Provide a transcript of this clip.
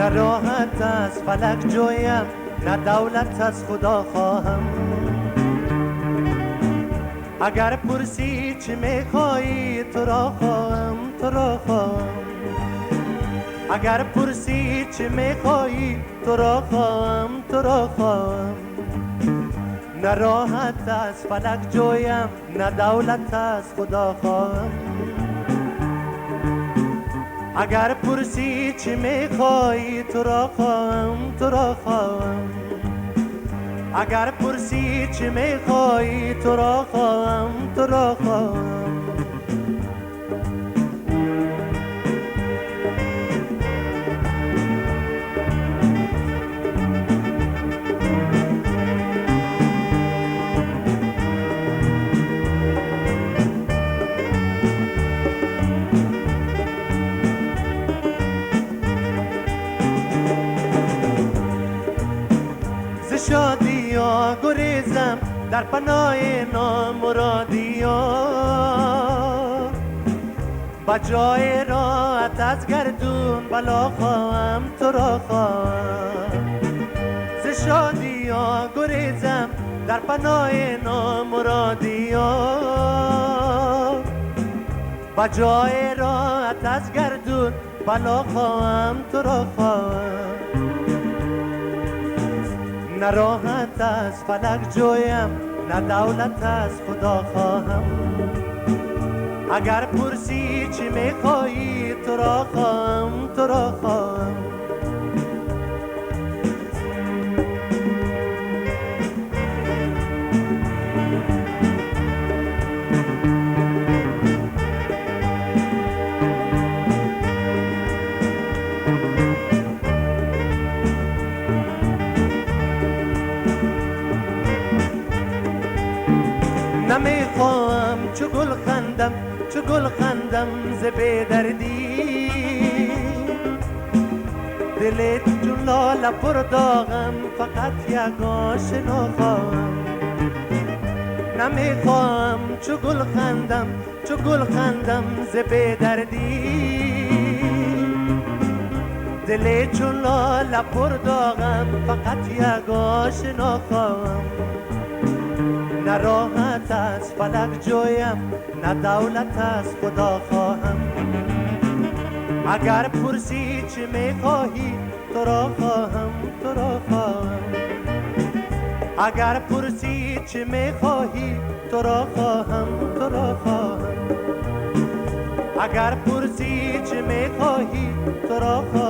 نه راحت از فلک جویم، نه دولت از خدا خواهم. اگر پرسی چی میخوایی تو را خواهم، تو را خواهم. اگر پرسی چی میخوایی تو را خواهم، تو را خواهم. نه راحت از فلک جویم، نه دولت از خدا خواهم. اگر پرسی چی میخوایی تو را خواهم، تو را خواهم. اگر پرسی چی میخوایی تو را خواهم، تو را خواهم. شادی ها گریزم در پناه نامرادی ها، با جای راحت از گردون بلا خواهم، تو را خواهم. ز شادی ها گریزم در پناه نامرادی ها، با جای راحت از گردون بلا خواهم، تو را خواهم. نه راحت از فلک جویم، نه دولت از خدا خواهم. اگر پرسی چی میخوایی تو را خواهم، تو را خواهم. نمیخواهم چو گل خندم، چو گل خندم ز بی‌دردی. دل چون لاله پر داغم، فقط یک آشنا خواهم. نمیخواهم چو گل خندم، چو گل خندم ز بی‌دردی. دل چون لاله پر داغم، فقط یک آشنا خواهم. نه راحت از فلک جویم، نه دولت از خدا خواهم. اگر پرسی چی میخواهی تو را خواهم، تو را خواهم. اگر پرسی چی میخواهی تو را خواهم، تو را خواهم. اگر پرسی چی میخواهی تو را خواهم.